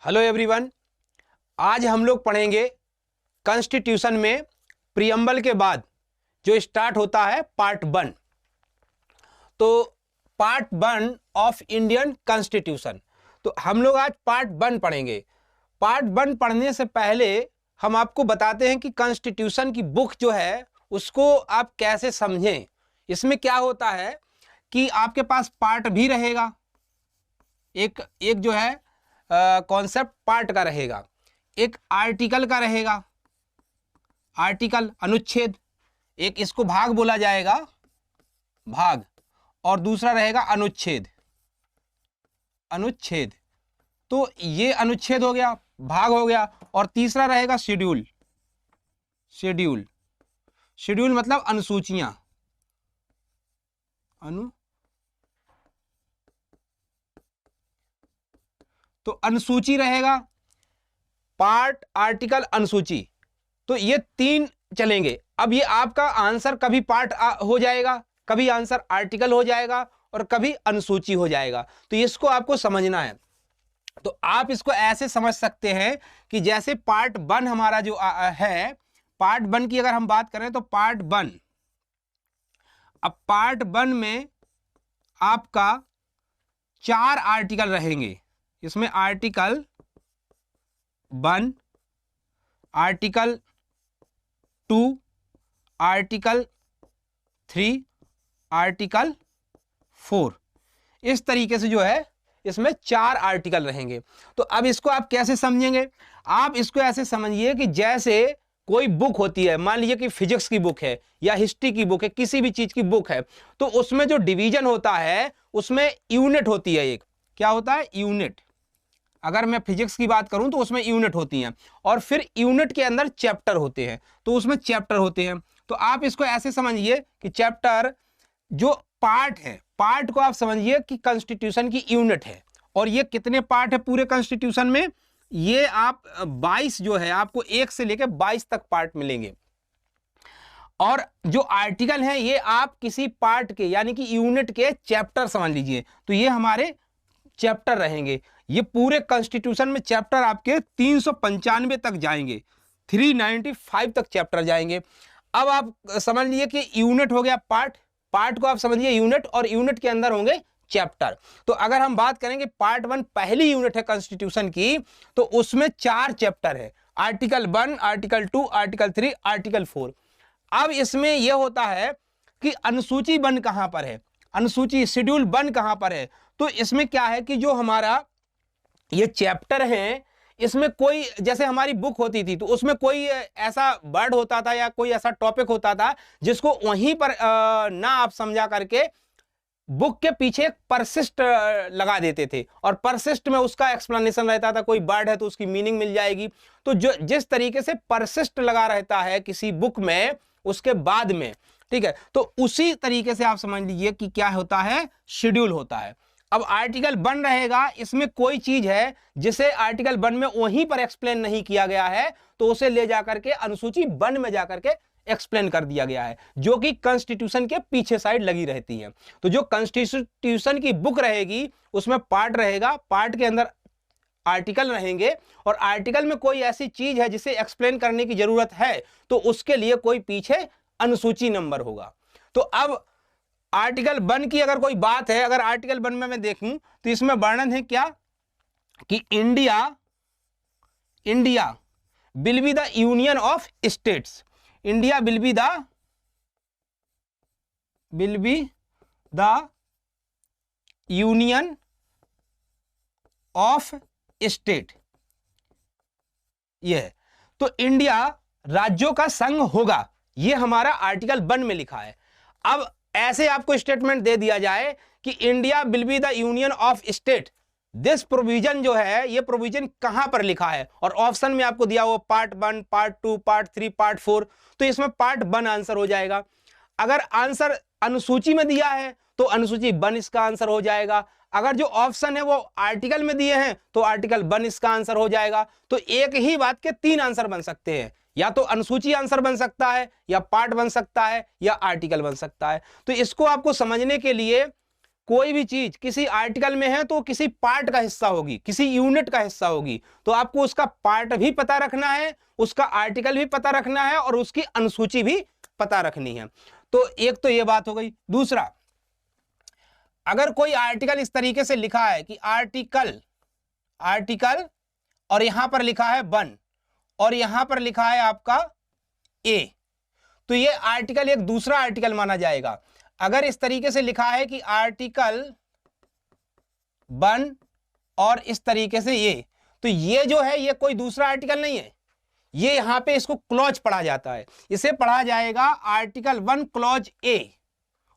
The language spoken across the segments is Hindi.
Hello everyone. आज हम लोग पढ़ेंगे कॉन्स्टिट्यूशन में प्रियम्बल के बाद जो स्टार्ट होता है पार्ट 1। तो पार्ट 1 ऑफ इंडियन कॉन्स्टिट्यूशन। तो हम लोग आज पार्ट 1 पढ़ेंगे। पार्ट 1 पढ़ने से पहले हम आपको बताते हैं कि कॉन्स्टिट्यूशन की बुक जो है उसको आप कैसे समझें। इसमें क्या होता है कि आपके पास पार्ट भी रहेगा, एक जो है कॉन्सेप्ट पार्ट का रहेगा, एक आर्टिकल का रहेगा, आर्टिकल अनुच्छेद, एक इसको भाग बोला जाएगा भाग, और दूसरा रहेगा अनुच्छेद। अनुच्छेद तो ये अनुच्छेद हो गया, भाग हो गया, और तीसरा रहेगा शेड्यूल। शेड्यूल शेड्यूल मतलब अनुसूचियां। तो अनुसूची रहेगा, पार्ट, आर्टिकल, अनुसूची। तो ये 3 चलेंगे। अब ये आपका आंसर कभी पार्ट हो जाएगा, कभी आंसर आर्टिकल हो जाएगा, और कभी अनुसूची हो जाएगा। तो इसको आपको समझना है। तो आप इसको ऐसे समझ सकते हैं कि जैसे पार्ट 1 हमारा जो है, पार्ट 1 की अगर हम बात करें तो पार्ट 1, अब पार्ट 1 में आपका 4 आर्टिकल रहेंगे। इसमें आर्टिकल 1, आर्टिकल 2, आर्टिकल 3, आर्टिकल 4, इस तरीके से जो है इसमें 4 आर्टिकल रहेंगे। तो अब इसको आप कैसे समझेंगे? आप इसको ऐसे समझिए कि जैसे कोई बुक होती है, मान लीजिए कि फिजिक्स की बुक है या हिस्ट्री की बुक है, किसी भी चीज की बुक है, तो उसमें जो डिवीजन होता है उसमें यूनिट होती है। एक क्या होता है? यूनिट। अगर मैं फिजिक्स की बात करूं तो उसमें यूनिट होती हैं, और फिर यूनिट के अंदर चैप्टर होते हैं, तो उसमें चैप्टर होते हैं। तो आप इसको ऐसे समझिए कि चैप्टर जो पार्ट है, पार्ट को आप समझिए कि कॉन्स्टिट्यूशन की यूनिट है। और ये कितने पार्ट है पूरे कॉन्स्टिट्यूशन में? ये आप 22 जो है, आपको 1 से लेकर 22 तक पार्ट मिलेंगे। और जो आर्टिकल है ये आप किसी पार्ट के यानी कि यूनिट के चैप्टर समझ लीजिए। तो ये हमारे चैप्टर रहेंगे। ये पूरे कॉन्स्टिट्यूशन में चैप्टर आपके 395 तक जाएंगे, 395 तक चैप्टर जाएंगे। अब आप समझ लीजिए कि यूनिट हो गया पार्ट, पार्ट को आप समझिए यूनिट, और यूनिट के अंदर होंगे चैप्टर। तो अगर हम बात करेंगे पार्ट 1 पहली यूनिट है कॉन्स्टिट्यूशन की, तो उसमें 4 चैप्टर है, आर्टिकल 1, आर्टिकल 2, आर्टिकल 3, आर्टिकल 4। अब इसमें यह होता है कि अनुसूची 1 कहां पर है, अनुसूची शेड्यूल 1 कहां पर है? तो इसमें क्या है कि जो हमारा ये चैप्टर है, इसमें कोई, जैसे हमारी बुक होती थी तो उसमें कोई ऐसा वर्ड होता था या कोई ऐसा टॉपिक होता था जिसको वहीं पर ना आप समझा करके बुक के पीछे परसिस्ट लगा देते थे, और परसिस्ट में उसका एक्सप्लेनेशन रहता था। कोई वर्ड है तो उसकी मीनिंग मिल जाएगी। तो जो जिस तरीके से परसिस्ट लगा रहता है किसी बुक में उसके बाद में, ठीक है, तो उसी तरीके से आप समझ लीजिए कि क्या होता है? शेड्यूल होता है। अब आर्टिकल 1 रहेगा, इसमें कोई चीज है जिसे आर्टिकल 1 में वहीं पर एक्सप्लेन नहीं किया गया है, तो उसे ले जाकर के अनुसूची 1 में जाकर के एक्सप्लेन कर दिया गया है, जो कि कॉन्स्टिट्यूशन के पीछे साइड लगी रहती है। तो जो कॉन्स्टिट्यूशन की बुक रहेगी उसमें पार्ट रहेगा, पार्ट के अंदर आर्टिकल रहेंगे, और आर्टिकल में कोई ऐसी चीज है जिसे एक्सप्लेन करने की जरूरत है तो उसके लिए कोई पीछे अनुसूची नंबर होगा। तो अब आर्टिकल 1 की अगर कोई बात है, अगर आर्टिकल 1 में मैं देखूं तो इसमें वर्णन है क्या कि India will be the union of states. India will be the union of state. यह तो इंडिया राज्यों का संघ होगा, यह हमारा आर्टिकल 1 में लिखा है। अब ऐसे आपको स्टेटमेंट दे दिया जाए कि India will be the union of state, this provision जो है ये प्रोविजन कहां पर लिखा है, और ऑप्शन में आपको दिया हुआ पार्ट 1, पार्ट 2, पार्ट 3, पार्ट 4, तो इसमें पार्ट 1 आंसर हो जाएगा। अगर आंसर अनुसूची में दिया है तो अनुसूची 1 इसका आंसर हो जाएगा। अगर जो ऑप्शन है वो आर्टिकल में दिए हैं तो आर्टिकल 1 इसका आंसर हो जाएगा। तो एक ही बात के 3 आंसर बन सकते हैं, या तो अनुसूची आंसर बन सकता है, या पार्ट बन सकता है, या आर्टिकल बन सकता है। तो इसको आपको समझने के लिए कोई भी चीज किसी आर्टिकल में है तो किसी पार्ट का हिस्सा होगी, किसी यूनिट का हिस्सा होगी, तो आपको उसका पार्ट भी पता रखना है, उसका आर्टिकल भी पता रखना है और उसकी अनुसूची भी पता रखनी है। तो एक तो ये बात हो गई। दूसरा, अगर कोई आर्टिकल इस तरीके से लिखा है कि आर्टिकल और यहां पर लिखा है 1 और यहां पर लिखा है आपका ए, तो ये आर्टिकल एक दूसरा आर्टिकल माना जाएगा। अगर इस तरीके से लिखा है कि आर्टिकल 1 और इस तरीके से ये, तो ये जो है ये कोई दूसरा आर्टिकल नहीं है, ये यहां पे इसको क्लॉज पढ़ा जाता है, इसे पढ़ा जाएगा आर्टिकल 1 क्लॉज ए,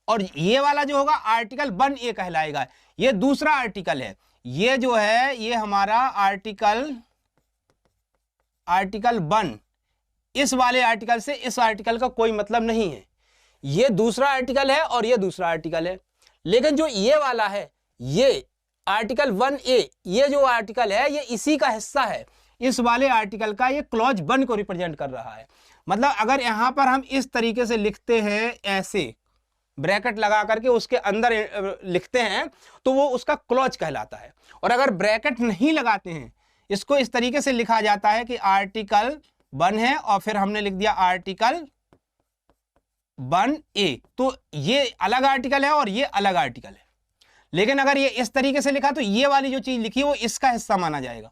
और ये वाला जो होगा आर्टिकल 1 ए कहलाएगा। ये दूसरा आर्टिकल है, ये जो है ये हमारा आर्टिकल 1, इस वाले आर्टिकल से इस आर्टिकल का कोई मतलब नहीं है, ये दूसरा आर्टिकल है और ये दूसरा आर्टिकल है। लेकिन जो ये वाला है, ये आर्टिकल 1 ए, ये जो आर्टिकल है ये इसी का हिस्सा है, इस वाले आर्टिकल का, ये क्लॉज 1 को रिप्रेजेंट कर रहा है। मतलब अगर यहां पर हम इस तरीके से लिखते हैं, ऐसे ब्रैकेट लगा करके उसके अंदर लिखते हैं, तो वो उसका क्लॉज कहलाता है। और अगर ब्रैकेट नहीं लगाते हैं, इसको इस तरीके से लिखा जाता है कि आर्टिकल 1 है और फिर हमने लिख दिया आर्टिकल 1 ए, तो ये अलग आर्टिकल है और ये अलग आर्टिकल है। लेकिन अगर ये इस तरीके से लिखा तो ये वाली जो चीज लिखी है वो इसका हिस्सा माना जाएगा,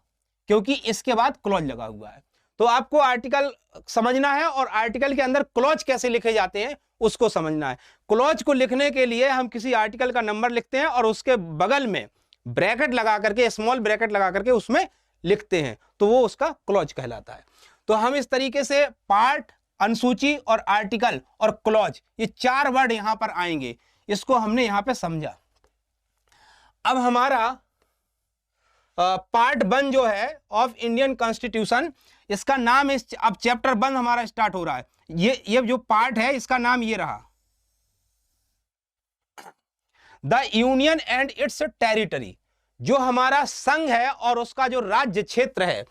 क्योंकि इसके बाद क्लॉज लगा हुआ है। तो आपको आर्टिकल समझना है और आर्टिकल के अंदर क्लॉज कैसे लिखे जाते हैं उसको समझना है। क्लॉज को लिखने के लिए हम किसी आर्टिकल का नंबर लिखते हैं और उसके बगल में ब्रैकेट लगा करके, स्मॉल ब्रैकेट लगा करके उसमें लिखते हैं, तो वो उसका क्लॉज कहलाता है। तो हम इस तरीके से पार्ट, अनुसूची और आर्टिकल और क्लॉज, ये 4 वर्ड यहां पर आएंगे, इसको हमने यहां पे समझा। अब हमारा पार्ट 1 जो है ऑफ इंडियन कॉन्स्टिट्यूशन, इसका नाम इस, अब चैप्टर 1 हमारा स्टार्ट हो रहा है। ये जो पार्ट है इसका नाम ये रहा, the union and it's territory. जो हमारा संघ है और उसका जो राज्य क्षेत्र है,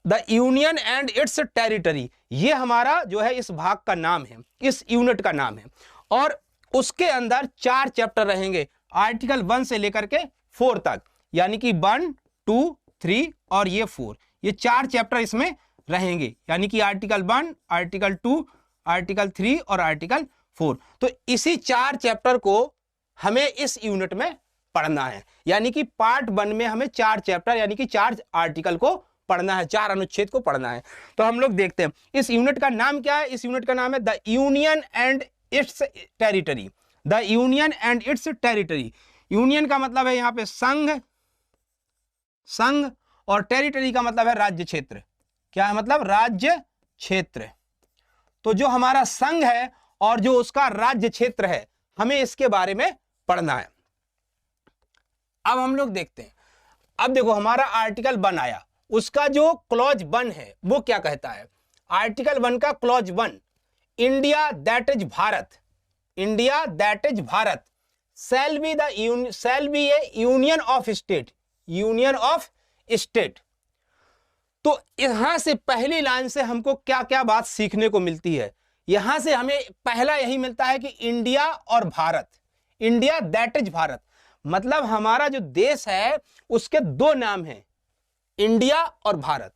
the union and it's territory, ये हमारा जो है इस भाग का नाम है, इस यूनिट का नाम है। और उसके अंदर 4 चैप्टर रहेंगे, आर्टिकल 1 से लेकर के 4 तक, यानी कि 1, 2, 3 और ये 4, ये 4 चैप्टर इसमें रहेंगे, यानी कि आर्टिकल 1, आर्टिकल 2, आर्टिकल 3 और आर्टिकल 4। तो इसी 4 चैप्टर को हमें इस यूनिट में पढ़ना है, यानी कि पार्ट 1 में हमें 4 चैप्टर यानी कि 4 आर्टिकल को पढ़ना है, 4 अनुच्छेद को पढ़ना है। तो हम लोग देखते हैं इस यूनिट का नाम क्या है। इस यूनिट का नाम है the union and it's territory. The union and it's territory, union का मतलब है यहाँ पे संघ और टेरिटरी का मतलब है राज्य क्षेत्र। क्या है मतलब? राज्य क्षेत्र। तो जो हमारा संघ है और जो उसका राज्य क्षेत्र है, हमें इसके बारे में पढ़ना है। अब हम लोग देखते हैं, अब देखो हमारा आर्टिकल 1 आया, उसका जो क्लॉज 1 है वो क्या कहता है। आर्टिकल 1 का clause 1, India that is Bharat, India that is Bharat shall be a union of state, union of state. तो यहां से पहली लाइन से हमको क्या क्या बात सीखने को मिलती है। यहां से हमें पहला यही मिलता है कि इंडिया और Bharat, India that is Bharat, मतलब हमारा जो देश है उसके 2 नाम हैं, इंडिया और भारत।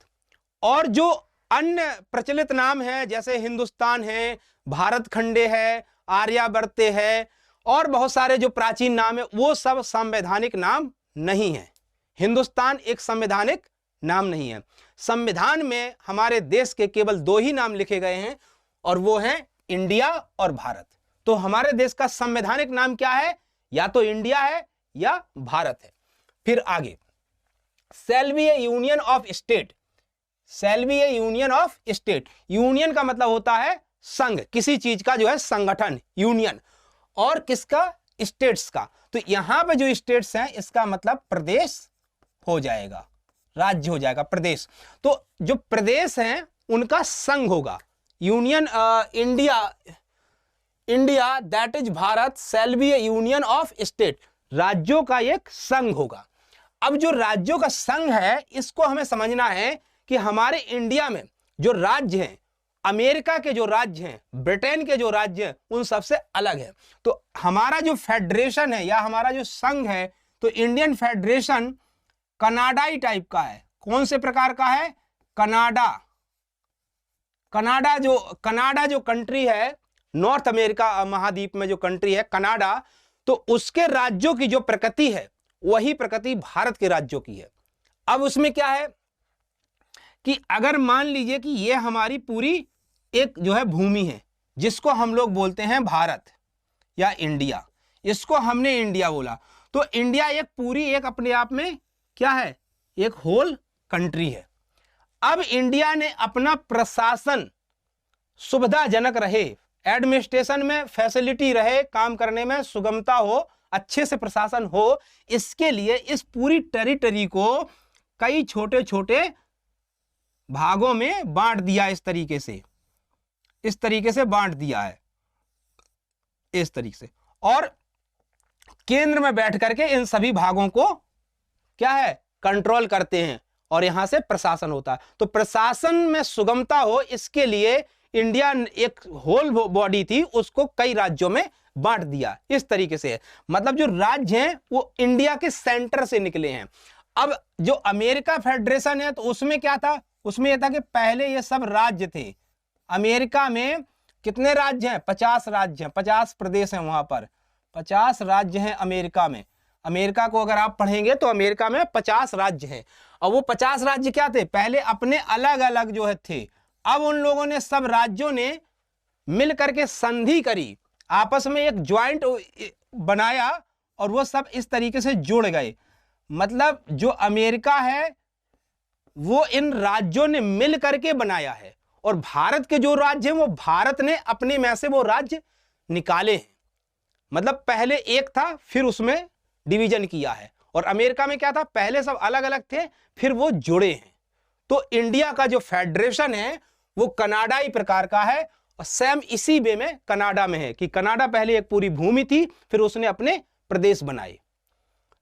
और जो अन्य प्रचलित नाम है जैसे हिंदुस्तान है, भारत खंडे है, आर्यावर्ते है और बहुत सारे जो प्राचीन नाम है, वो सब संवैधानिक नाम नहीं है। हिंदुस्तान एक संवैधानिक नाम नहीं है। संविधान में हमारे देश के केवल 2 ही नाम लिखे गए हैं और वो हैं इंडिया और भारत। तो हमारे देश का संवैधानिक नाम क्या है? या तो इंडिया है या भारत है। फिर आगे, shall be a union of state, shall be a union of state, union का मतलब होता है संघ, किसी चीज का जो है संगठन, यूनियन, और किसका? स्टेट्स का। तो यहां पे जो स्टेट्स हैं इसका मतलब प्रदेश हो जाएगा, राज्य हो जाएगा, प्रदेश। तो जो प्रदेश हैं उनका संघ होगा, union India that is Bharat shall be a union of state, राज्यों का एक संघ होगा। अब जो राज्यों का संघ है इसको हमें समझना है कि हमारे इंडिया में जो राज्य हैं अमेरिका के जो राज्य हैं, ब्रिटेन के जो राज्य हैं, उन सबसे अलग है। तो हमारा जो फेडरेशन है या हमारा जो संघ है, तो इंडियन फेडरेशन कनाडाई टाइप का है। कौन से प्रकार का है? कनाडा। कनाडा जो कंट्री है, नॉर्थ अमेरिका महाद्वीप में जो कंट्री है कनाडा, तो उसके राज्यों की जो प्रकृति है वही प्रकृति भारत के राज्यों की है। अब उसमें क्या है कि अगर मान लीजिए कि ये हमारी पूरी एक जो है भूमि है, जिसको हम लोग बोलते हैं भारत या इंडिया, इसको हमने इंडिया बोला, तो इंडिया एक पूरी एक अपने आप में क्या है? एक होल कंट्री है। अब इंडिया ने अपना प्रशासन सुविधाजनक रहे, एडमिनिस्ट्रेशन में फैसिलिटी रहे, काम करने में सुगमता हो, अच्छे से प्रशासन हो, इसके लिए इस पूरी टेरिटरी को कई छोटे छोटे भागों में बांट दिया। इस तरीके से बांट दिया है, इस तरीके से, और केंद्र में बैठ करके इन सभी भागों को क्या है? कंट्रोल करते हैं और यहां से प्रशासन होता है। तो प्रशासन में सुगमता हो, इसके लिए इंडिया एक होल बॉडी थी, उसको कई राज्यों में बांट दिया। इस तरीके से है, मतलब जो राज्य हैं वो इंडिया के सेंटर से निकले हैं। अब जो अमेरिका फेडरेशन है, तो उसमें क्या था? उसमें यह था कि पहले ये सब राज्य थे। अमेरिका में कितने राज्य हैं? 50 राज्य हैं, 50 प्रदेश हैं, वहां पर 50 राज्य हैं अमेरिका में। अमेरिका को अगर आप पढ़ेंगे तो अमेरिका में 50 राज्य हैं। और वो 50 राज्य क्या थे? पहले अपने अलग अलग जो है थे। अब उन लोगों ने, सब राज्यों ने मिल करके संधि करी, आपस में एक ज्वाइंट बनाया और वो सब इस तरीके से जुड़ गए। मतलब जो अमेरिका है वो इन राज्यों ने मिल करके बनाया है, और भारत के जो राज्य हैं वो भारत ने अपने में से वो राज्य निकाले हैं। मतलब पहले एक था, फिर उसमें डिवीजन किया है। और अमेरिका में क्या था? पहले सब अलग अलग थे, फिर वो जुड़े हैं। तो इंडिया का जो फेडरेशन है वो कनाडाई प्रकार का है, और सेम इसी वे में कनाडा में है कि कनाडा पहले एक पूरी भूमि थी, फिर उसने अपने प्रदेश बनाए।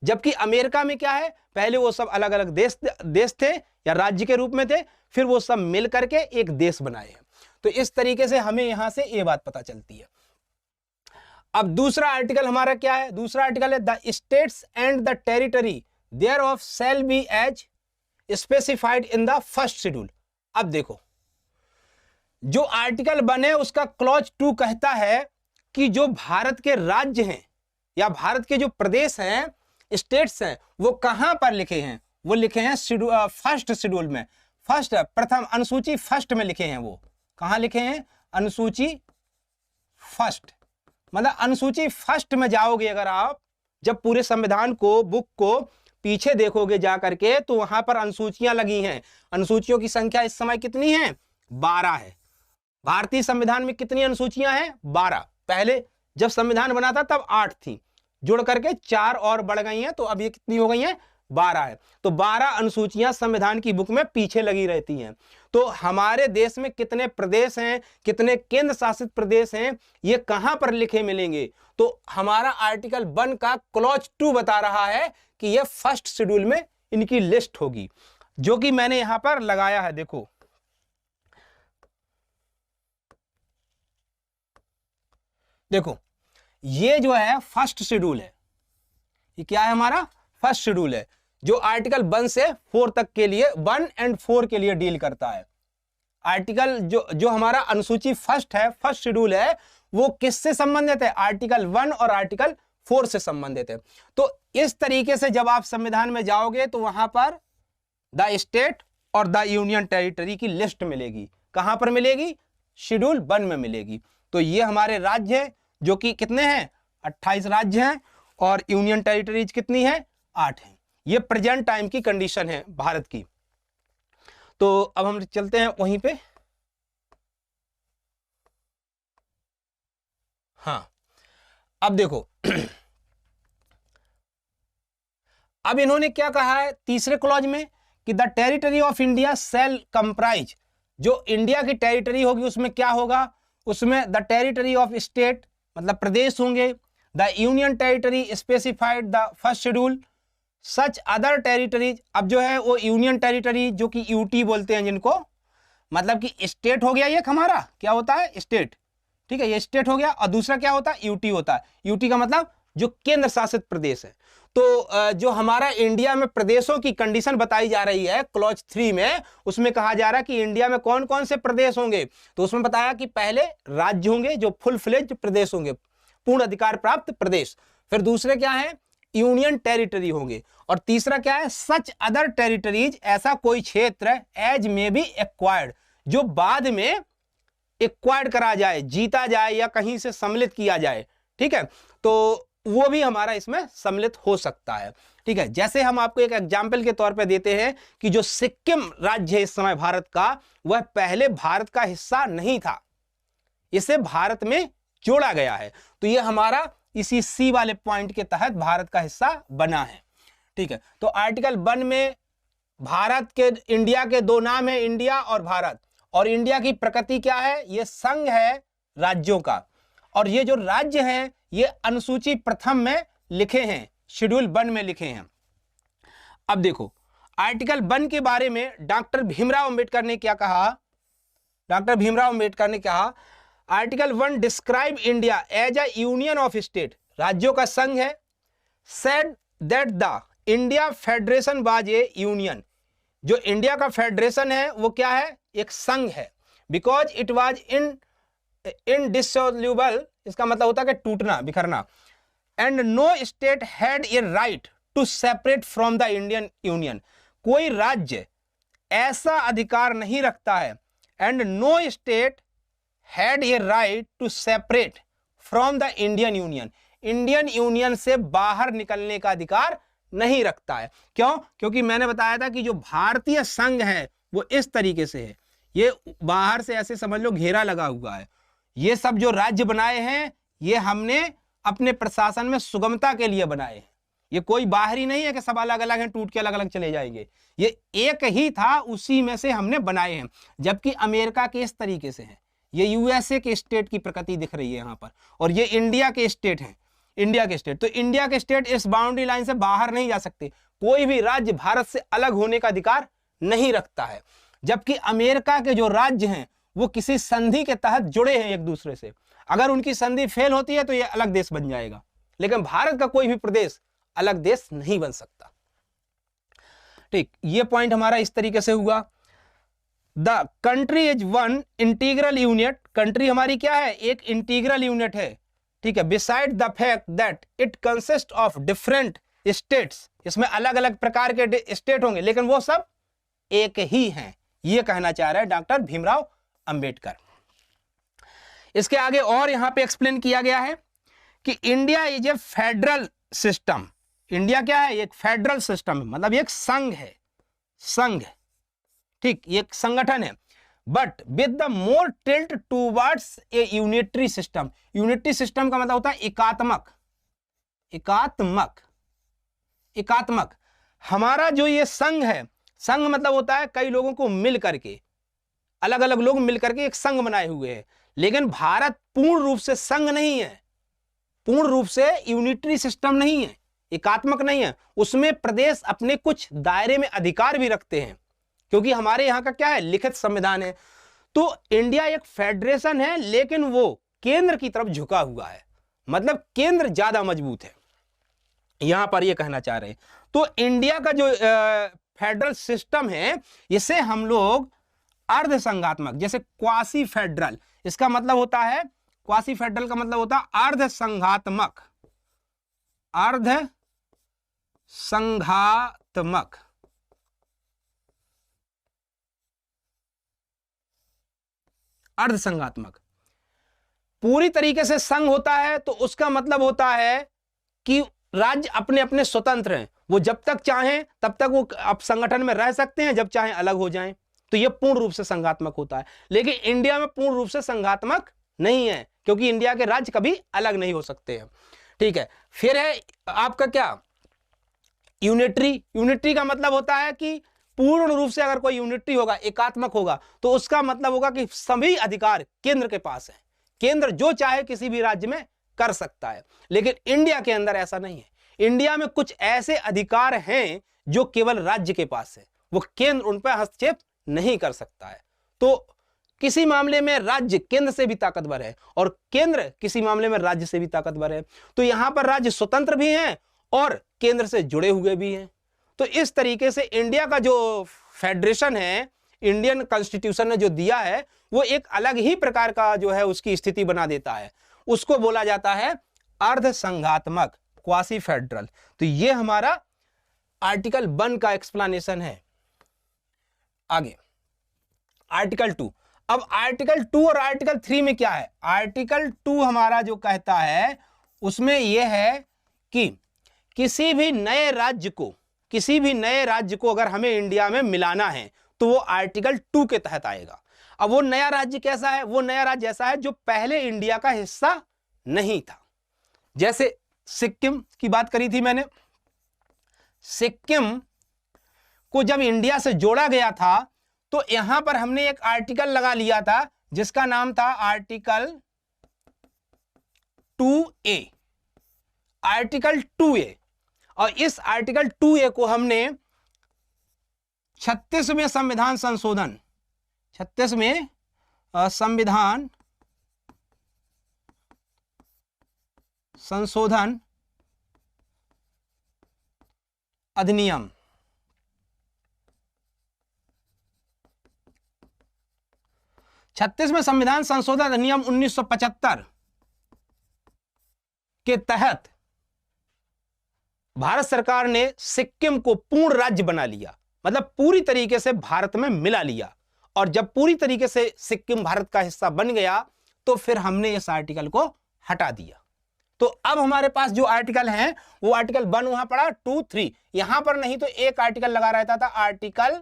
जबकि अमेरिका में क्या है? पहले वो सब अलग अलग देश थे या राज्य के रूप में थे, फिर वो सब मिल करके एक देश बनाए हैं। तो इस तरीके से हमें यहां से ये बात पता चलती है। अब दूसरा आर्टिकल हमारा क्या है? दूसरा आर्टिकल है the states and the territory thereof shall be as specified in the first schedule. अब देखो, जो आर्टिकल 1 है उसका क्लॉज 2 कहता है कि जो भारत के राज्य हैं या भारत के जो प्रदेश हैं, स्टेट्स हैं, वो कहां पर लिखे हैं? वो लिखे हैं फर्स्ट शेड्यूल में, फर्स्ट प्रथम अनुसूची फर्स्ट में लिखे हैं। वो कहां लिखे हैं? अनुसूची फर्स्ट। मतलब अनुसूची फर्स्ट में जाओगे अगर आप, जब पूरे संविधान को, बुक को पीछे देखोगे जा करके, तो वहां पर अनुसूचियां लगी हैं। अनुसूचियों की संख्या इस समय कितनी है? 12 है। भारतीय संविधान में कितनी अनुसूचियां हैं? 12। पहले जब संविधान बना था तब 8 थी, जुड़ करके 4 और बढ़ गई हैं, तो अब ये कितनी हो गई हैं? 12 है। तो 12 अनुसूचियां संविधान की बुक में पीछे लगी रहती हैं। तो हमारे देश में कितने प्रदेश हैं, कितने केंद्र शासित प्रदेश हैं, ये कहां पर लिखे मिलेंगे? तो हमारा आर्टिकल 1 का क्लॉज 2 बता रहा है कि ये फर्स्ट शेड्यूल में इनकी लिस्ट होगी, जो कि मैंने यहां पर लगाया है। देखो, देखो ये जो है फर्स्ट शेड्यूल है। ये क्या है? हमारा फर्स्ट शेड्यूल है, जो आर्टिकल 1 से 4 तक के लिए, 1 और 4 के लिए डील करता है। आर्टिकल जो हमारा अनुसूची फर्स्ट है, फर्स्ट शेड्यूल है, वो किससे संबंधित है? आर्टिकल 1 और आर्टिकल 4 से संबंधित है। तो इस तरीके से जब आप संविधान में जाओगे तो वहां पर द स्टेट और द यूनियन टेरिटरी की लिस्ट मिलेगी। कहां पर मिलेगी? शेड्यूल 1 में मिलेगी। तो ये हमारे राज्य हैं, जो कि कितने हैं? 28 राज्य हैं, और यूनियन टेरिटरीज कितनी है? 8 हैं। ये प्रेजेंट टाइम की कंडीशन है भारत की। तो अब हम चलते हैं वहीं पे। हाँ, अब देखो अब इन्होंने क्या कहा है तीसरे क्लॉज में कि the territory of India shall comprise, जो इंडिया की टेरिटरी होगी उसमें क्या होगा? उसमें द टेरिटरी ऑफ स्टेट मतलब प्रदेश होंगे, the union territory specified the first schedule, such other territories. अब जो है वो यूनियन टेरिटरी, जो कि यूटी बोलते हैं जिनको, मतलब कि स्टेट हो गया ये हमारा, क्या होता है स्टेट, ठीक है, ये स्टेट हो गया। और दूसरा क्या होता है यूटी होता है। यूटी का मतलब जो केंद्र शासित प्रदेश है। तो जो हमारा इंडिया में प्रदेशों की कंडीशन बताई जा रही है क्लॉज 3 में, उसमें कहा जा रहा है कि इंडिया में कौन कौन से प्रदेश होंगे। तो उसमें बताया कि पहले राज्य होंगे जो फुल फ्लेज्ड प्रदेश होंगे, पूर्ण अधिकार प्राप्त प्रदेश। फिर दूसरे क्या है यूनियन टेरिटरी होंगे। और तीसरा क्या है सच अदर टेरिटरीज, ऐसा कोई क्षेत्र एज में बी एक्वायर्ड, जो बाद में एक्वायर्ड करा जाए, जीता जाए या कहीं से सम्मिलित किया जाए, ठीक है, तो वो भी हमारा इसमें सम्मिलित हो सकता है, ठीक है। जैसे हम आपको एक एग्जाम्पल के तौर पे देते हैं कि जो सिक्किम राज्य है इस समय भारत का, वह पहले भारत का हिस्सा नहीं था, इसे भारत में जोड़ा गया है। तो ये हमारा इसी सी वाले पॉइंट के तहत भारत का हिस्सा बना है, ठीक है। तो आर्टिकल 1 में भारत के, इंडिया के दो नाम है, इंडिया और भारत। और इंडिया की प्रकृति क्या है, ये संघ है राज्यों का। और ये जो राज्य हैं ये अनुसूची प्रथम में लिखे हैं, शेड्यूल 1 में लिखे हैं। अब देखो आर्टिकल 1 के बारे में डॉक्टर भीमराव अंबेडकर ने क्या कहा। डॉक्टर भीमराव अंबेडकर ने कहा article 1 describe India as a union of state, राज्यों का संघ है। Said that the India federation was a union, जो इंडिया का फेडरेशन है वो क्या है एक संघ है। बिकॉज इट वाज इनडिसोल्यूबल, इसका मतलब होता है कि टूटना बिखरना। And no state had a right to separate from the Indian union, कोई राज्य ऐसा अधिकार नहीं रखता है। And no state had a right to separate from the Indian union, Indian union से बाहर निकलने का अधिकार नहीं रखता है। क्यों? क्योंकि मैंने बताया था कि जो भारतीय संघ है वो इस तरीके से है, ये बाहर से ऐसे समझ लो घेरा लगा हुआ है। ये सब जो राज्य बनाए हैं ये हमने अपने प्रशासन में सुगमता के लिए बनाए हैं। ये कोई बाहरी नहीं है कि सब अलग अलग हैं, टूट के अलग अलग चले जाएंगे। ये एक ही था, उसी में से हमने बनाए हैं। जबकि अमेरिका के इस तरीके से है, ये यूएसए के स्टेट की प्रकृति दिख रही है यहाँ पर, और ये इंडिया के स्टेट हैं, इंडिया के स्टेट। तो इंडिया के स्टेट इस बाउंड्री लाइन से बाहर नहीं जा सकते, कोई भी राज्य भारत से अलग होने का अधिकार नहीं रखता है। जबकि अमेरिका के जो राज्य हैं वो किसी संधि के तहत जुड़े हैं एक दूसरे से, अगर उनकी संधि फेल होती है तो ये अलग देश बन जाएगा। लेकिन भारत का कोई भी प्रदेश अलग देश नहीं बन सकता, ठीक। ये पॉइंट हमारा इस तरीके से हुआ। The country is one integral unit, country हमारी क्या है एक इंटीग्रल यूनिट है, ठीक है। Beside the fact that it consist of different states, इसमें अलग अलग प्रकार के स्टेट होंगे लेकिन वो सब एक ही हैं, ये कहना चाह रहे हैं डॉक्टर भीमराव अंबेडकर। इसके आगे और यहां पे एक्सप्लेन किया गया है कि India is a federal system, India क्या है एक फेडरल सिस्टम है, मतलब एक संघ है, संघ, ठीक, एक संगठन है। But with the more tilt towards a unitary system, unitary system का मतलब होता है एकात्मक, एकात्मक, एकात्मक। हमारा जो ये संघ है, संघ मतलब होता है कई लोगों को मिल करके, अलग अलग लोग मिल करके एक संघ बनाए हुए हैं। लेकिन भारत पूर्ण रूप से संघ नहीं है, पूर्ण रूप से यूनिटरी सिस्टम नहीं है, एकात्मक नहीं है। उसमें प्रदेश अपने कुछ दायरे में अधिकार भी रखते हैं, क्योंकि हमारे यहाँ का क्या है लिखित संविधान है। तो इंडिया एक फेडरेशन है लेकिन वो केंद्र की तरफ झुका हुआ है, मतलब केंद्र ज्यादा मजबूत है, यहां पर ये कहना चाह रहे हैं। तो इंडिया का जो फेडरल सिस्टम है इसे हम लोग अर्ध संघात्मक, जैसे क्वासी फेडरल, इसका मतलब होता है क्वासी फेडरल का मतलब होता है अर्ध संघात्मक, अर्ध संघात्मक, अर्ध संघात्मक। पूरी तरीके से संघ होता है तो उसका मतलब होता है कि राज्य अपने अपने स्वतंत्र हैं, वो जब तक चाहें तब तक वो अब संगठन में रह सकते हैं, जब चाहें अलग हो जाएं। तो ये पूर्ण रूप से संघात्मक होता है। लेकिन इंडिया में पूर्ण रूप से संघात्मक नहीं है, क्योंकि इंडिया के राज्य कभी अलग नहीं हो सकते हैं, ठीक है। फिर है आपका क्या यूनिटरी, यूनिटरी का मतलब होता है कि पूर्ण रूप से अगर कोई यूनिटरी होगा, एकात्मक होगा, तो उसका मतलब होगा कि सभी अधिकार केंद्र के पास है, केंद्र जो चाहे किसी भी राज्य में कर सकता है। लेकिन इंडिया के अंदर ऐसा नहीं है। इंडिया में कुछ ऐसे अधिकार हैं जो केवल राज्य के पास है, वो केंद्र उन पर हस्तक्षेप नहीं कर सकता है। तो किसी मामले में राज्य केंद्र से भी ताकतवर है और केंद्र किसी मामले में राज्य से भी ताकतवर है। तो यहां पर राज्य स्वतंत्र भी हैं और केंद्र से जुड़े हुए भी हैं। तो इस तरीके से इंडिया का जो फेडरेशन है, इंडियन कॉन्स्टिट्यूशन ने जो दिया है, वो एक अलग ही प्रकार का जो है उसकी स्थिति बना देता है। उसको बोला जाता है अर्ध संघात्मक, क्वासी फेडरल। तो ये हमारा आर्टिकल 1 का एक्सप्लेनेशन है। आगे आर्टिकल 2। अब आर्टिकल 2 और आर्टिकल 3 में क्या है? आर्टिकल 2 हमारा जो कहता है उसमें यह है कि किसी भी नए राज्य को अगर हमें इंडिया में मिलाना है तो वो आर्टिकल 2 के तहत आएगा। अब वो नया राज्य कैसा है? वो नया राज्य ऐसा है जो पहले इंडिया का हिस्सा नहीं था। जैसे सिक्किम की बात करी थी मैंने, सिक्किम को जब इंडिया से जोड़ा गया था तो यहां पर हमने एक आर्टिकल लगा लिया था जिसका नाम था आर्टिकल 2A। आर्टिकल 2A, और इस आर्टिकल 2A को हमने 36वें संविधान संशोधन, 36वें संविधान संशोधन अधिनियम, 36वें संविधान संशोधन अधिनियम 1975 के तहत भारत सरकार ने सिक्किम को पूर्ण राज्य बना लिया, मतलब पूरी तरीके से भारत में मिला लिया। और जब पूरी तरीके से सिक्किम भारत का हिस्सा बन गया तो फिर हमने इस आर्टिकल को हटा दिया। तो अब हमारे पास जो आर्टिकल हैं वो आर्टिकल 1 वहां पड़ा, 2, 3 यहां पर नहीं तो एक आर्टिकल लगा रहता था, आर्टिकल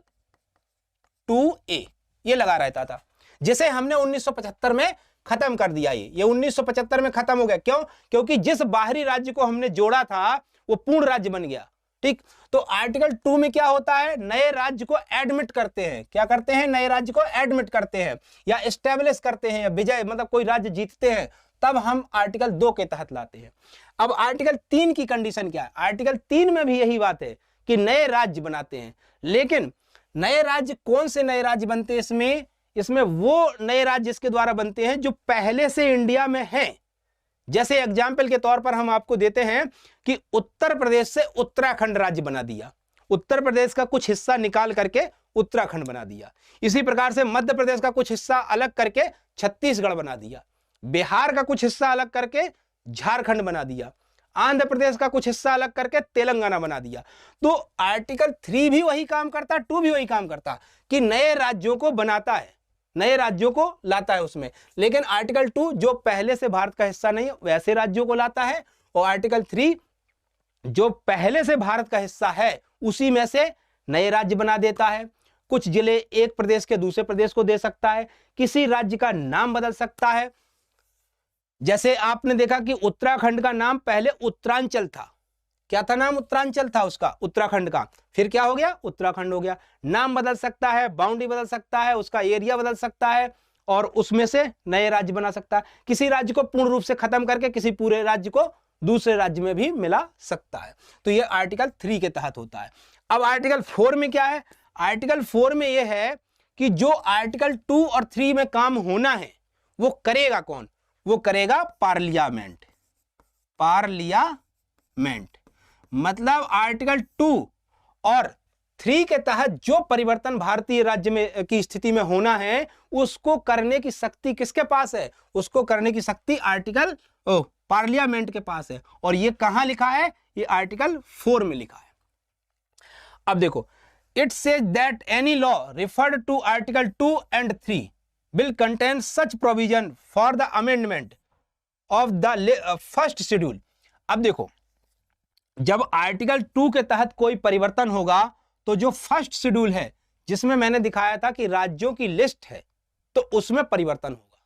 2A ये लगा रहता था, जिसे हमने 1975 में खत्म कर दिया। ये 1975 में खत्म हो गया। क्यों? क्योंकि जिस बाहरी राज्य को हमने जोड़ा था वो पूर्ण राज्य बन गया। ठीक, तो आर्टिकल 2 में क्या होता है? नए राज्य को एडमिट करते हैं। क्या करते हैं? नए राज्य को एडमिट करते हैं या एस्टेब्लिश करते हैं, या विजय मतलब कोई राज्य जीतते हैं, तब हम आर्टिकल 2 के तहत लाते हैं। अब आर्टिकल 3 की कंडीशन क्या है? आर्टिकल 3 में भी यही बात है कि नए राज्य बनाते हैं, लेकिन नए राज्य कौन से नए राज्य बनते हैं? इसमें वो नए राज्य इसके द्वारा बनते हैं जो पहले से इंडिया में हैं। जैसे एग्जाम्पल के तौर पर हम आपको देते हैं कि उत्तर प्रदेश से उत्तराखंड राज्य बना दिया, उत्तर प्रदेश का कुछ हिस्सा निकाल करके उत्तराखंड बना दिया। इसी प्रकार से मध्य प्रदेश का कुछ हिस्सा अलग करके छत्तीसगढ़ बना दिया, बिहार का कुछ हिस्सा अलग करके झारखंड बना दिया, आंध्र प्रदेश का कुछ हिस्सा अलग करके तेलंगाना बना दिया। तो आर्टिकल 3 भी वही काम करता, 2 भी वही काम करता कि नए राज्यों को बनाता है, नए राज्यों को लाता है उसमें। लेकिन आर्टिकल 2 जो पहले से भारत का हिस्सा नहीं है वैसे राज्यों को लाता है, और आर्टिकल 3 जो पहले से भारत का हिस्सा है उसी में से नए राज्य बना देता है। कुछ जिले एक प्रदेश के दूसरे प्रदेश को दे सकता है, किसी राज्य का नाम बदल सकता है। जैसे आपने देखा कि उत्तराखंड का नाम पहले उत्तरांचल था। क्या था नाम? उत्तरांचल था उसका, उत्तराखंड का। फिर क्या हो गया? उत्तराखंड हो गया। नाम बदल सकता है, बाउंड्री बदल सकता है, उसका एरिया बदल सकता है, और उसमें से नए राज्य बना सकता है। किसी राज्य को पूर्ण रूप से खत्म करके किसी पूरे राज्य को दूसरे राज्य में भी मिला सकता है। तो ये आर्टिकल 3 के तहत होता है। अब आर्टिकल 4 में क्या है? आर्टिकल 4 में यह है कि जो आर्टिकल 2 और 3 में काम होना है वो करेगा कौन? वो करेगा पार्लियामेंट। पार्लियामेंट मतलब आर्टिकल 2 और 3 के तहत जो परिवर्तन भारतीय राज्य में की स्थिति में होना है उसको करने की शक्ति किसके पास है? उसको करने की शक्ति आर्टिकल पार्लियामेंट के पास है। और ये कहां लिखा है? ये आर्टिकल 4 में लिखा है। अब देखो, it says that any law referred to article 2 and 3 will contain such provision for the amendment of the first schedule। अब देखो, जब आर्टिकल 2 के तहत कोई परिवर्तन होगा तो जो फर्स्ट शेड्यूल है जिसमें मैंने दिखाया था कि राज्यों की लिस्ट है, तो उसमें परिवर्तन होगा।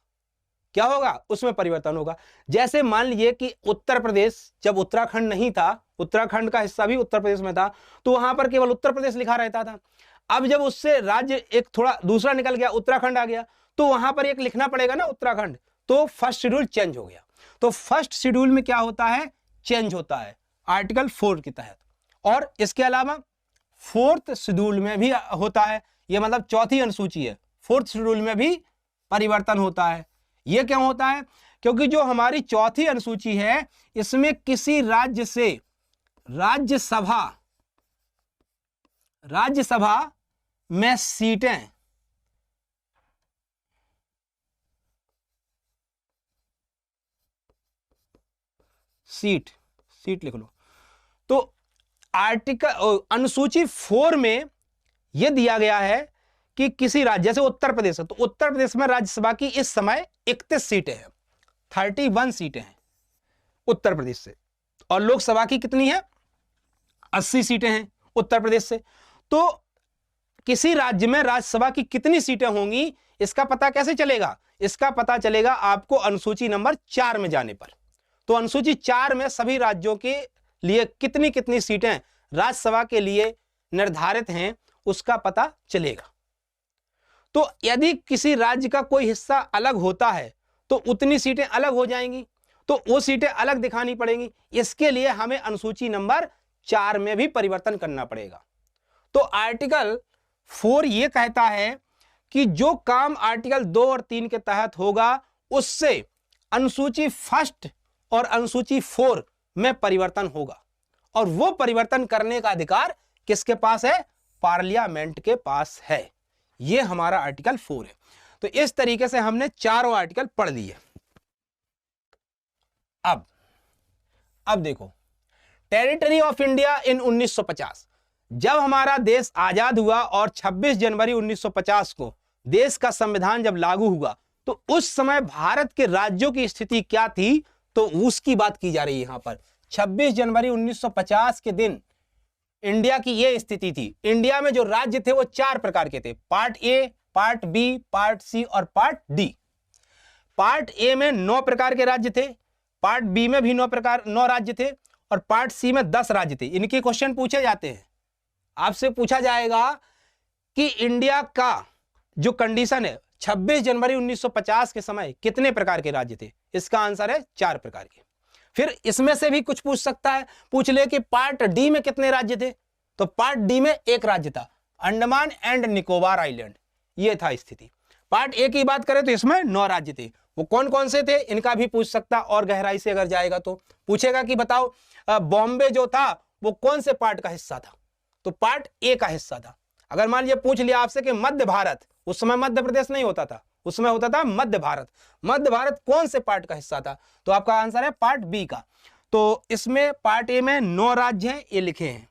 क्या होगा? उसमें परिवर्तन होगा। जैसे मान लीजिए कि उत्तर प्रदेश, जब उत्तराखंड नहीं था, उत्तराखंड का हिस्सा भी उत्तर प्रदेश में था, तो वहां पर केवल उत्तर प्रदेश लिखा रहता था। अब जब उससे राज्य एक थोड़ा दूसरा निकल गया, उत्तराखंड आ गया, तो वहां पर एक लिखना पड़ेगा ना उत्तराखंड, तो फर्स्ट शेड्यूल चेंज हो गया। तो फर्स्ट शेड्यूल में क्या होता है? चेंज होता है आर्टिकल 4 के तहत। और इसके अलावा फोर्थ शेड्यूल में भी होता है, ये मतलब चौथी अनुसूची है, फोर्थ शेड्यूल में भी परिवर्तन होता है। यह क्यों होता है? क्योंकि जो हमारी चौथी अनुसूची है इसमें किसी राज्य से राज्यसभा में सीटें सीट लिख लो। तो आर्टिकल अनुसूची 4 में यह दिया गया है कि किसी राज्य, जैसे उत्तर प्रदेश है तो उत्तर प्रदेश में राज्यसभा की इस समय 31 सीटें हैं, 31 सीटें हैं उत्तर प्रदेश से, और लोकसभा की कितनी है? 80 सीटें हैं उत्तर प्रदेश से। तो किसी राज्य में राज्यसभा की कितनी सीटें होंगी इसका पता कैसे चलेगा? इसका पता चलेगा आपको अनुसूची नंबर 4 में जाने पर। तो अनुसूची 4 में सभी राज्यों के लिए कितनी कितनी सीटें राज्यसभा के लिए निर्धारित हैं उसका पता चलेगा। तो यदि किसी राज्य का कोई हिस्सा अलग होता है तो उतनी सीटें अलग हो जाएंगी, तो वो सीटें अलग दिखानी पड़ेंगी। इसके लिए हमें अनुसूची नंबर 4 में भी परिवर्तन करना पड़ेगा। तो आर्टिकल 4 यह कहता है कि जो काम आर्टिकल 2 और 3 के तहत होगा उससे अनुसूची 1 और अनुसूची 4 में परिवर्तन होगा, और वो परिवर्तन करने का अधिकार किसके पास है? पार्लियामेंट के पास है। ये हमारा आर्टिकल 4 है। तो इस तरीके से हमने चारों आर्टिकल पढ़ लिए। अब देखो, टेरिटरी ऑफ इंडिया इन 1950, जब हमारा देश आजाद हुआ और 26 जनवरी 1950 को देश का संविधान जब लागू हुआ तो उस समय भारत के राज्यों की स्थिति क्या थी, तो उसकी बात की जा रही है यहां पर। 26 जनवरी 1950 के दिन इंडिया की यह स्थिति थी। इंडिया में जो राज्य थे वो 4 प्रकार के थे, part A, part B, part C और पार्ट डी। पार्ट ए में 9 प्रकार के राज्य थे, पार्ट बी में भी 9 राज्य थे, और पार्ट सी में 10 राज्य थे। इनके क्वेश्चन पूछे जाते हैं। आपसे पूछा जाएगा कि इंडिया का जो कंडीशन है 26 जनवरी 1950 के समय कितने प्रकार के राज्य थे? इसका आंसर है 4 प्रकार के। फिर इसमें से भी कुछ पूछ सकता है, पूछ ले कि पार्ट डी में कितने राज्य थे, तो पार्ट डी में 1 राज्य था, अंडमान एंड निकोबार आइलैंड। यह था स्थिति। पार्ट ए की बात करें तो इसमें 9 राज्य थे। वो कौन कौन से थे इनका भी पूछ सकता, और गहराई से अगर जाएगा तो पूछेगा कि बताओ बॉम्बे जो था वो कौन से पार्ट का हिस्सा था, तो पार्ट ए का हिस्सा था। अगर मान लीजिए पूछ लिया आपसे कि मध्य भारत, उस समय मध्य प्रदेश नहीं होता था, उस समय होता था मध्य भारत, मध्य भारत कौन से पार्ट का हिस्सा था, तो आपका आंसर है पार्ट बी का। तो इसमें पार्ट ए में 9 राज्य हैं, ये लिखे हैं।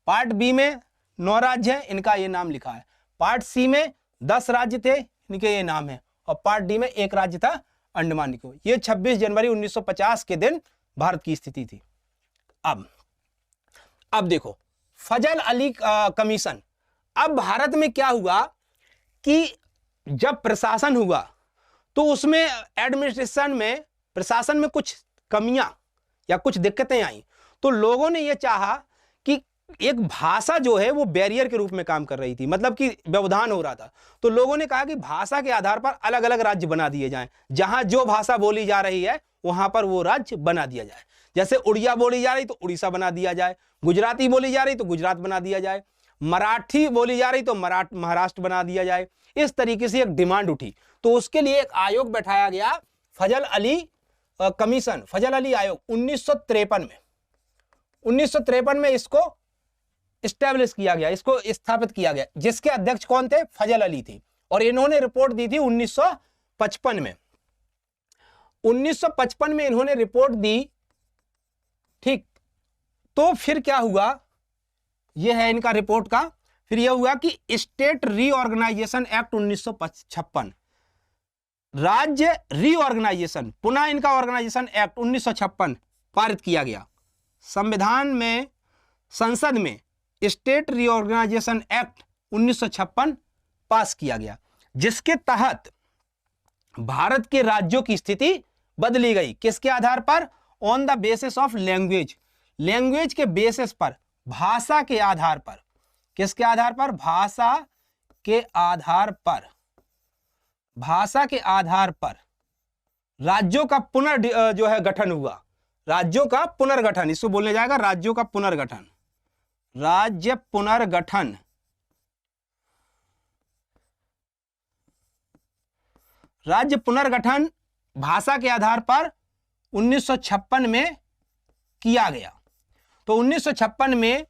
पार्ट बी में 9 राज्य हैं, इनका ये नाम लिखा है। पार्ट सी में 10 राज्य थे, इनके ये नाम है। और पार्ट डी में 1 राज्य था, अंडमान निकोबार। ये 26 जनवरी 1950 के दिन भारत की स्थिति थी। अब देखो फजल अली कमीशन। अब भारत में क्या हुआ कि जब प्रशासन हुआ तो उसमें प्रशासन में कुछ कमियां या कुछ दिक्कतें आई, तो लोगों ने यह चाहा कि एक भाषा जो है वो बैरियर के रूप में काम कर रही थी, मतलब कि व्यवधान हो रहा था। तो लोगों ने कहा कि भाषा के आधार पर अलग अलग राज्य बना दिए जाएं, जहां जो भाषा बोली जा रही है वहां पर वो राज्य बना दिया जाए। जैसे उड़िया बोली जा रही तो उड़ीसा बना दिया जाए, गुजराती बोली जा रही तो गुजरात बना दिया जाए, मराठी बोली जा रही तो महाराष्ट्र बना दिया जाए। इस तरीके से एक डिमांड उठी, तो उसके लिए एक आयोग बैठाया गया, फजल अली कमीशन, फजल अली आयोग। 1953 में इसको इस्टेब्लिश किया गया, इसको स्थापित किया गया, जिसके अध्यक्ष कौन थे? फजल अली थे। और इन्होंने रिपोर्ट दी थी 1955 में। 1955 में इन्होंने रिपोर्ट दी, ठीक। तो फिर क्या हुआ, यह है इनका रिपोर्ट का। फिर यह हुआ कि स्टेट रीऑर्गेनाइजेशन एक्ट 1956, राज्य रीऑर्गेनाइजेशन, पुनः इनका ऑर्गेनाइजेशन एक्ट 1956 पारित किया गया। संविधान में, संसद में स्टेट रीऑर्गेनाइजेशन एक्ट 1956 पास किया गया, जिसके तहत भारत के राज्यों की स्थिति बदली गई। किसके आधार पर? On the basis of language, language के बेसिस पर, भाषा के आधार पर। किसके आधार पर? भाषा के आधार पर। भाषा के आधार पर राज्यों का जो है गठन हुआ, राज्यों का पुनर्गठन, इसको बोलने जाएगा राज्यों का पुनर्गठन, राज्य पुनर्गठन। राज्य पुनर्गठन भाषा के आधार पर 1956 में किया गया। तो 1956 में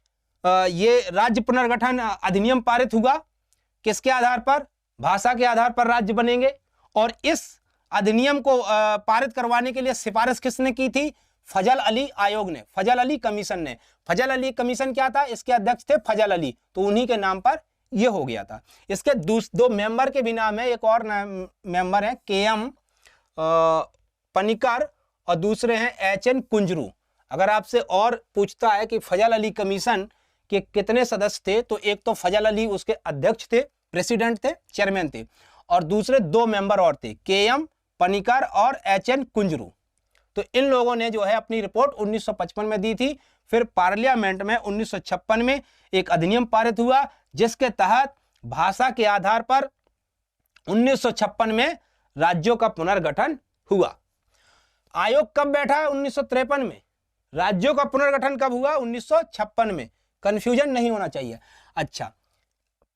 ये राज्य पुनर्गठन अधिनियम पारित हुआ। किसके आधार पर? भाषा के आधार पर राज्य बनेंगे। और इस अधिनियम को पारित करवाने के लिए सिफारिश किसने की थी? फजल अली आयोग ने, फजल अली कमीशन ने। फजल अली कमीशन क्या था? इसके अध्यक्ष थे फजल अली, तो उन्हीं के नाम पर यह हो गया था। इसके दो मेंबर के भी नाम है। एक और मेंबर है KM पनिकर और दूसरे हैं HN कुंजरू। अगर आपसे और पूछता है कि फजल अली कमीशन के कितने सदस्य थे, तो एक तो फजल अली उसके अध्यक्ष थे, प्रेसिडेंट थे, चेयरमैन थे, और दूसरे 2 मेंबर और थे, KM पनिकर और HN कुंजरू। तो इन लोगों ने जो है अपनी रिपोर्ट 1955 में दी थी। फिर पार्लियामेंट में 1956 में एक अधिनियम पारित हुआ, जिसके तहत भाषा के आधार पर 1956 में राज्यों का पुनर्गठन हुआ। आयोग कब बैठा? 1953 में। राज्यों का पुनर्गठन कब हुआ? 1956 में। कंफ्यूजन नहीं होना चाहिए। अच्छा,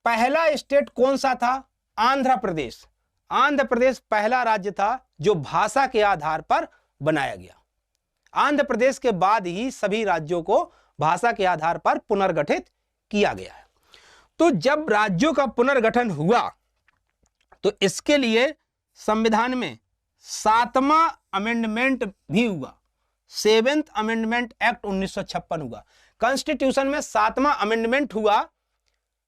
पहला स्टेट कौन सा था? आंध्र प्रदेश। आंध्र प्रदेश पहला राज्य था जो भाषा के आधार पर बनाया गया। आंध्र प्रदेश के बाद ही सभी राज्यों को भाषा के आधार पर पुनर्गठित किया गया है। तो जब राज्यों का पुनर्गठन हुआ तो इसके लिए संविधान में 7वां अमेंडमेंट भी हुआ। 7th अमेंडमेंट एक्ट 1956 हुआ। कॉन्स्टिट्यूशन में 7वां अमेंडमेंट हुआ।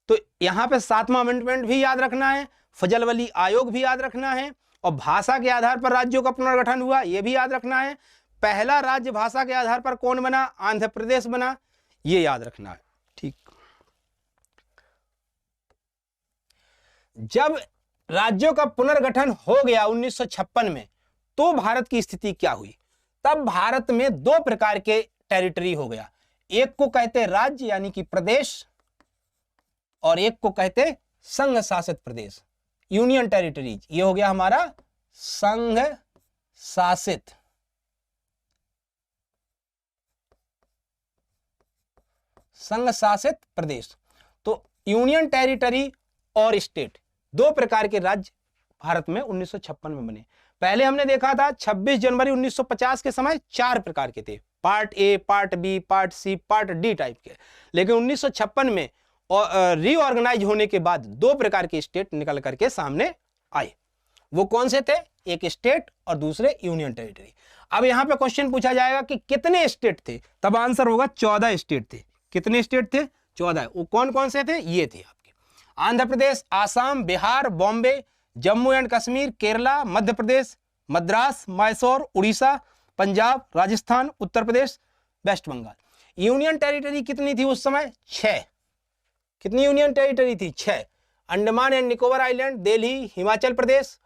तो यहां पे 7वां अमेंडमेंट भी याद रखना है, फजल अली आयोग भी याद रखना है, और भाषा के आधार पर राज्यों का पुनर्गठन हुआ, यह भी याद रखना है। पहला राज्य भाषा के आधार पर कौन बना? आंध्र प्रदेश बना, यह याद रखना है। ठीक। जब राज्यों का पुनर्गठन हो गया 1956 में, तो भारत की स्थिति क्या हुई? तब भारत में 2 प्रकार के टेरिटरी हो गया। एक को कहते राज्य यानी कि प्रदेश, और एक को कहते संघ शासित प्रदेश, यूनियन टेरिटरीज। ये हो गया हमारा संघ शासित प्रदेश। तो यूनियन टेरिटरी और स्टेट, 2 प्रकार के राज्य भारत में 1956 में बने। पहले हमने देखा था 26 जनवरी 1950 के समय 4 प्रकार के थे, part A, part B, part C, part D type के। लेकिन 1956 में रीऑर्गेनाइज होने के बाद 2 प्रकार के स्टेट निकल करके सामने आए। वो कौन से थे? एक स्टेट और दूसरे यूनियन टेरिटरी। अब यहां पे क्वेश्चन पूछा जाएगा कि कितने स्टेट थे, तब आंसर होगा 14 स्टेट थे। कितने स्टेट थे? 14। वो कौन कौन से थे? ये थे आपके Andhra Pradesh, Assam, Bihar, Bombay, Jammu and Kashmir, Kerala, Madhya Pradesh, Madras, Mysore, Orissa, Punjab, Rajasthan, Uttar Pradesh, West Bengal. Union territory कितनी थी उस समय? 6। कितनी यूनियन टेरिटरी थी? 6। अंडमान एंड निकोबार आइलैंड, दिल्ली, हिमाचल प्रदेश,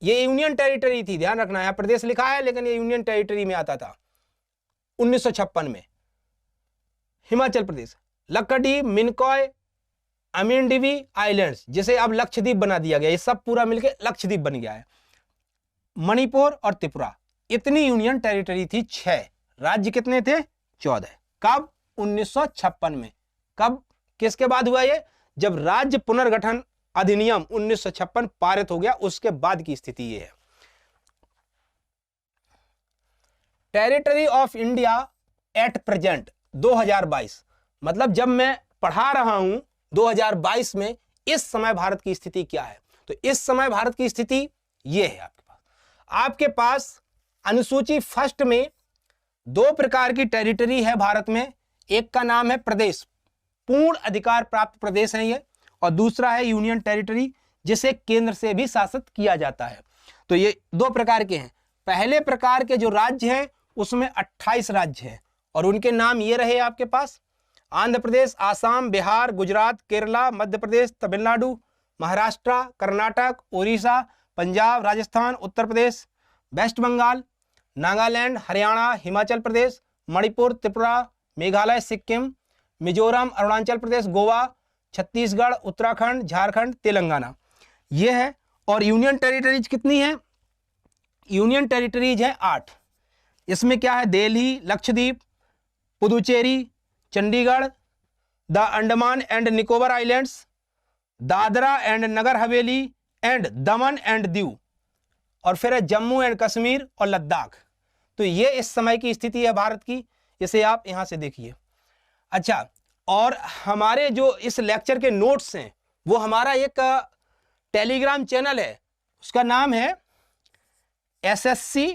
ये यूनियन टेरिटरी थी। ध्यान रखना है, प्रदेश लिखा है लेकिन ये यूनियन टेरिटरी में आता था 1956 में। हिमाचल प्रदेश, लक्षद्वीप, मिनिकॉय, अमीनडीवी आइलैंड्स, जिसे अब लक्षद्वीप बना दिया गया, ये सब पूरा मिलके लक्षद्वीप बन गया है। मणिपुर और त्रिपुरा, इतनी यूनियन टेरिटरी थी। 6 राज्य कितने थे? 14। कब? 1956 में। कब? किसके बाद हुआ ये? जब राज्य पुनर्गठन अधिनियम 1956 पारित हो गया, उसके बाद की स्थिति ये है। Territory of India at present 2022, मतलब जब मैं पढ़ा रहा हूं 2022 में, इस समय भारत की स्थिति क्या है? तो इस समय भारत की स्थिति ये है। आपके पास अनुसूची फर्स्ट में 2 प्रकार की टेरिटरी है भारत में। एक का नाम है प्रदेश, पूर्ण अधिकार प्राप्त प्रदेश है ये, और दूसरा है यूनियन टेरिटरी, जिसे केंद्र से भी शासित किया जाता है। तो ये 2 प्रकार के हैं। पहले प्रकार के जो राज्य हैं उसमें 28 राज्य हैं, और उनके नाम ये रहे आपके पास: आंध्र प्रदेश, आसाम, बिहार, गुजरात, केरला, मध्य प्रदेश, तमिलनाडु, महाराष्ट्र, कर्नाटक, उड़ीसा, पंजाब, राजस्थान, उत्तर प्रदेश, वेस्ट बंगाल, नागालैंड, हरियाणा, हिमाचल प्रदेश, मणिपुर, त्रिपुरा, मेघालय, सिक्किम, मिजोरम, अरुणाचल प्रदेश, गोवा, छत्तीसगढ़, उत्तराखंड, झारखंड, तेलंगाना, ये है। और यूनियन टेरिटरीज कितनी है? यूनियन टेरिटरीज है 8। इसमें क्या है? Delhi, Lakshadweep, Puducherry, Chandigarh, the Andaman and Nicobar islands, Dadra and Nagar Haveli and Daman and Diu, और फिर है जम्मू एंड कश्मीर और लद्दाख। तो ये इस समय की स्थिति है भारत की, इसे आप यहां से देखिए। अच्छा, और हमारे जो इस लेक्चर के नोट्स हैं वो हमारा एक टेलीग्राम चैनल है, उसका नाम है SSC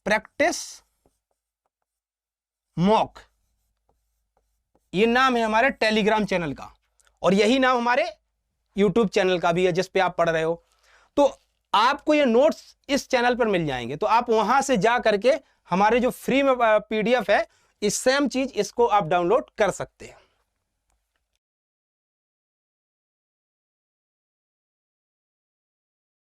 प्रैक्टिस मॉक, ये नाम है हमारे टेलीग्राम चैनल का, और यही नाम हमारे यूट्यूब चैनल का भी है जिस पे आप पढ़ रहे हो। तो आपको ये नोट्स इस चैनल पर मिल जाएंगे, तो आप वहां से जा करके हमारे जो फ्री में PDF है, इस सेम चीज इसको आप डाउनलोड कर सकते हैं।